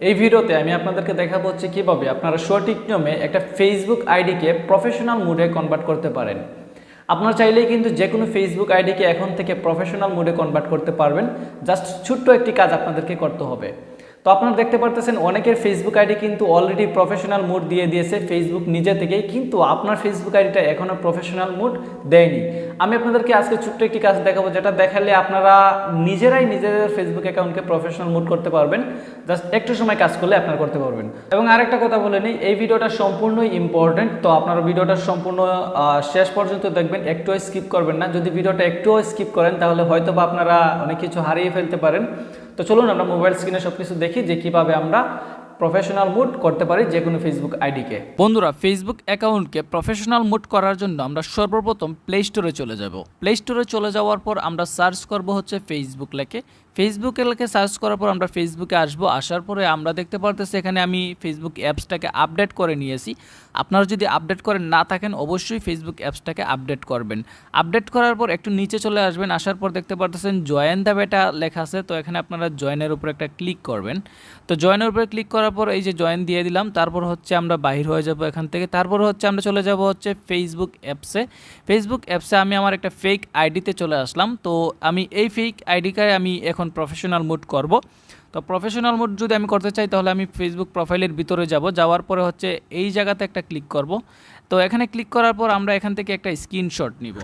এই ভিডিওতে আমি আপনাদেরকে দেখাবো হচ্ছে কিভাবে আপনারা সঠিক নিয়মে একটা ফেসবুক আইডিকে প্রফেশনাল মোডে কনভার্ট করতে পারেন। আপনারা চাইলেই কিন্তু যে কোনো ফেসবুক আইডিকে এখন থেকে প্রফেশনাল মোডে কনভার্ট করতে পারবেন। জাস্ট ছোট্ট একটি কাজ আপনাদেরকে করতে হবে। তো আপনারা দেখতে পারতেছেন অনেকের ফেসবুক আইডি কিন্তু অলরেডি প্রফেশনাল মোড দিয়ে দিয়েছে ফেসবুক নিজে থেকেই, কিন্তু আপনার ফেসবুক আইডিটা এখনও প্রফেশনাল মোড দেয়নি। আমি আপনাদেরকে আজকে ছোট্ট একটি কাজ দেখাবো, যেটা দেখালে আপনারা নিজেরাই নিজেদের ফেসবুক অ্যাকাউন্টকে প্রফেশনাল মোড করতে পারবেন। জাস্ট একটু সময় কাজ করলে আপনারা করতে পারবেন। এবং আরেকটা কথা বলে নিই, এই ভিডিওটা সম্পূর্ণই ইম্পর্টেন্ট, তো আপনারা ভিডিওটা সম্পূর্ণ শেষ পর্যন্ত দেখবেন, একটুও স্কিপ করবেন না। যদি ভিডিওটা একটুও স্কিপ করেন তাহলে হয়তো বা আপনারা অনেক কিছু হারিয়ে ফেলতে পারেন। তো চলুন আমরা মোবাইল স্ক্রিনে সব কিছু দেখি যে কীভাবে আমরা প্রফেশনাল মোড করতে পারি যে কোনো ফেসবুক আইডিকে। বন্ধুরা, ফেসবুক অ্যাকাউন্টকে প্রফেশনাল মোড করার জন্য আমরা সর্বপ্রথম প্লে স্টোরে চলে যাব। প্লে স্টোরে চলে যাওয়ার পর আমরা সার্চ করব হচ্ছে ফেসবুক লেখে। ফেসবুকে লেখে সার্চ করার পর আমরা ফেসবুকে আসবো। আসার পরে আমরা দেখতে পারতেছি এখানে আমি ফেসবুক অ্যাপসটাকে আপডেট করে নিয়েছি। আপনারা যদি আপডেট করে না থাকেন অবশ্যই ফেসবুক অ্যাপসটাকে আপডেট করবেন। আপডেট করার পর একটু নিচে চলে আসবেন। আসার পর দেখতে পারতেছেন জয়েন দ্য বেটা লেখা আছে, তো এখানে আপনারা জয়েনের উপর একটা ক্লিক করবেন। তো জয়েনের উপরে ক্লিক করার পর এই যে জয়েন দিয়ে দিলাম, তারপর হচ্ছে আমরা বাহির হয়ে যাব এখান থেকে। তারপর হচ্ছে আমরা চলে যাব হচ্ছে ফেসবুক অ্যাপসে। ফেসবুক অ্যাপসে আমি আমার একটা ফেক আইডিতে চলে আসলাম। তো আমি এই ফেক আইডিকে আমি এখন প্রফেশনাল মোড করব। তো প্রফেশনাল মোড যদি আমি করতে চাই তাহলে আমি ফেসবুক প্রোফাইলের ভিতরে যাব। যাওয়ার পরে হচ্ছে এই জায়গাতে একটা ক্লিক করব। তো এখানে ক্লিক করার পর আমরা এখান থেকে একটা স্ক্রিনশট নিব।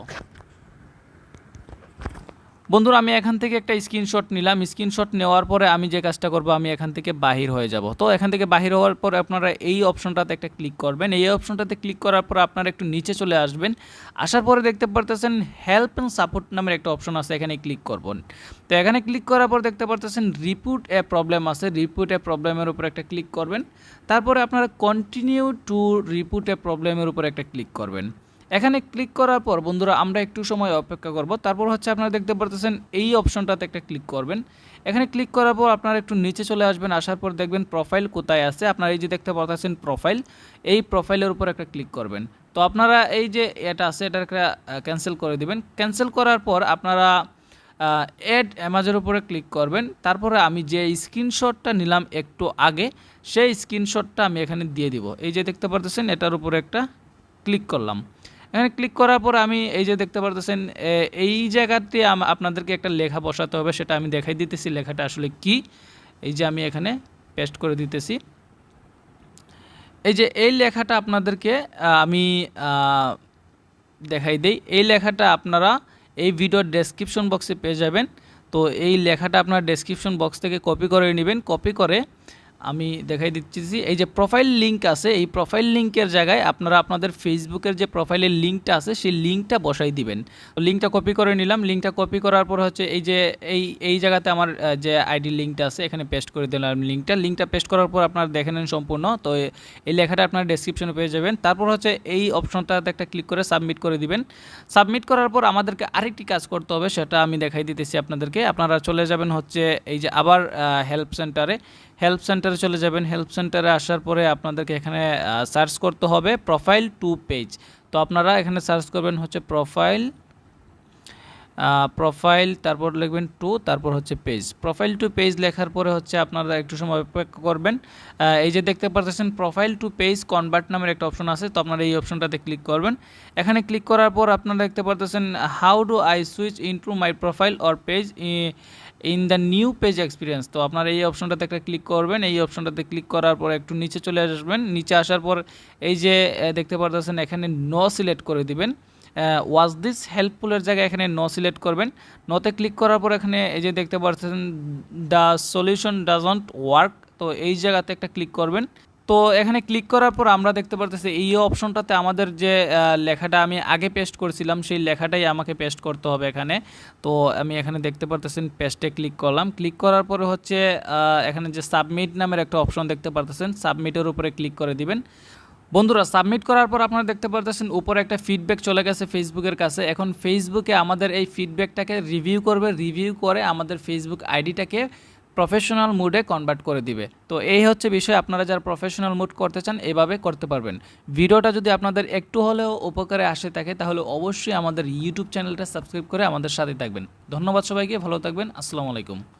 বন্ধুরা, আমি এখান থেকে একটা স্ক্রিনশট নিলাম। স্ক্রিনশট নেওয়ার পরে আমি যে কাজটা করব, আমি এখান থেকে বাহির হয়ে যাব। তো এখান থেকে বাহির হওয়ার পর আপনারা এই অপশনটাতে একটা ক্লিক করবেন। এই অপশনটাতে ক্লিক করার পর আপনারা একটু নিচে চলে আসবেন। আসার পরে দেখতে পারতেছেন হেল্প অ্যান্ড সাপোর্ট নামের একটা অপশন আছে, এখানে ক্লিক করবেন। তো এখানে ক্লিক করার পর দেখতে পারতেছেন রিপোর্ট এ প্রবলেম আছে, রিপোর্ট এ প্রবলেমের উপর একটা ক্লিক করবেন। তারপরে আপনারা কন্টিনিউ টু রিপোর্ট এ প্রবলেমের উপর একটা ক্লিক করবেন। এখানে ক্লিক করার পর বন্ধুরা আমরা একটু সময় অপেক্ষা করব। তারপর হচ্ছে আপনারা দেখতে পারতেছেন এই অপশনটাতে একটা ক্লিক করবেন। এখানে ক্লিক করার পর আপনারা একটু নিচে চলে আসবেন। আসার পর দেখবেন প্রোফাইল কোথায় আছে, আপনারা এই যে দেখতে পারতেছেন প্রোফাইল, এই প্রোফাইলের উপর একটা ক্লিক করবেন। তো আপনারা এই যে এটা আছে এটা একটা ক্যান্সেল করে দিবেন। ক্যান্সেল করার পর আপনারা অ্যাড অ্যামাজের উপরে ক্লিক করবেন। তারপরে আমি যে স্ক্রিনশটটা নিলাম একটু আগে, সেই স্ক্রিনশটটা আমি এখানে দিয়ে দিব। এই যে দেখতে পারতেছেন এটার উপরে একটা ক্লিক করলাম। এখানে ক্লিক করার পর আমি এই যে দেখতে পারতেছেন এই জায়গাতে আপনাদেরকে একটা লেখা বসাতে হবে, সেটা আমি দেখাই দিতেছি লেখাটা আসলে কি। এই যে আমি এখানে পেস্ট করে দিতেছি। এই যে এই লেখাটা আপনাদেরকে আমি দেখাই দেই। এই লেখাটা আপনারা এই ভিডিওর ডেসক্রিপশন বক্সে পেয়ে যাবেন। তো এই লেখাটা আপনারা ডেসক্রিপশন বক্স থেকে কপি করে নেবেন। কপি করে আমি দেখাই দিচ্ছি, এই যে প্রোফাইল লিঙ্ক আছে, এই প্রোফাইল লিঙ্কের জায়গায় আপনারা আপনাদের ফেসবুকের যে প্রোফাইলের লিঙ্কটা আছে সেই লিঙ্কটা বসাই দিবেন। লিঙ্কটা কপি করে নিলাম। লিঙ্কটা কপি করার পর হচ্ছে এই যে এই জায়গাতে আমার যে আইডি লিঙ্কটা আছে এখানে পেস্ট করে দিলাম লিঙ্কটা পেস্ট করার পর আপনারা দেখে নেন সম্পূর্ণ। তো এই লেখাটা আপনারা ডেসক্রিপশনে পেয়ে যাবেন। তারপর হচ্ছে এই অপশনটাতে একটা ক্লিক করে সাবমিট করে দিবেন। সাবমিট করার পর আমাদেরকে আরেকটি কাজ করতে হবে, সেটা আমি দেখাই দিতেছি আপনাদেরকে। আপনারা চলে যাবেন হচ্ছে এই যে আবার হেল্প সেন্টারে চলে যাবেন। হেল্প সেন্টারে আসার পরে আপনাদেরকে এখানে সার্চ করতে হবে প্রোফাইল টু পেজ। তো আপনারা এখানে সার্চ করবেন হচ্ছে প্রোফাইল তারপর লিখবেন টু, তারপর হচ্ছে পেজ। প্রোফাইল টু পেজ লেখার পরে হচ্ছে আপনারা একটু সময় অপেক্ষা করবেন। এই যে দেখতে পাচ্ছেন প্রোফাইল টু পেজ কনভার্ট নামের একটা অপশন আছে, তো আপনারা এই অপশনটাতে ক্লিক করবেন। এখানে ক্লিক করার পর আপনারা দেখতে পাচ্ছেন how do I switch into my profile or page in the new page experience. তো আপনারা এই অপশনটাতে একটা ক্লিক করবেন। এই অপশনটাতে ক্লিক করার পর একটু নিচে চলে আসবেন। নিচে আসার পর এই যে দেখতে পাচ্ছেন এখানে নো সিলেক্ট করে দিবেন। ওয়াজ দিস হেল্পফুলের জায়গায় এখানে নো সিলেক্ট করবেন। নোতে ক্লিক করার পর এখানে এই যে দেখতে পাচ্ছেন দ্য সলিউশন ডাজন্ট ওয়ার্ক, তো এই জায়গাতে একটা ক্লিক করবেন। তো এখানে ক্লিক করার পর আমরা দেখতে পারতেছি এই অপশনটাতে আমাদের যে লেখাটা আমি আগে পেস্ট করেছিলাম সেই লেখাটাই আমাকে পেস্ট করতে হবে এখানে। তো আমি এখানে দেখতে পারতেছেন পেস্টে ক্লিক করলাম। ক্লিক করার পরে হচ্ছে এখানে যে সাবমিট নামের একটা অপশন দেখতে পারতেছেন, সাবমিটের উপরে ক্লিক করে দিবেন। বন্ধুরা, সাবমিট করার পর আপনারা দেখতে পারতেছেন উপরে একটা ফিডব্যাক চলে গেছে ফেসবুকের কাছে। এখন ফেসবুকে আমাদের এই ফিডব্যাকটাকে রিভিউ করবে, রিভিউ করে আমাদের ফেসবুক আইডিটাকে প্রফেশনাল মুডে কনভার্ট করে দিবে। তো এই হচ্ছে বিষয়, আপনারা যারা প্রফেশনাল মুড করতে চান এভাবে করতে পারবেন। ভিডিওটা যদি আপনাদের একটু হলেও উপকারে আসে থাকে তাহলে অবশ্যই আমাদের ইউটিউব চ্যানেলটা সাবস্ক্রাইব করে আমাদের সাথে থাকবেন। ধন্যবাদ সবাইকে, ভালো থাকবেন, আসসালামু আলাইকুম।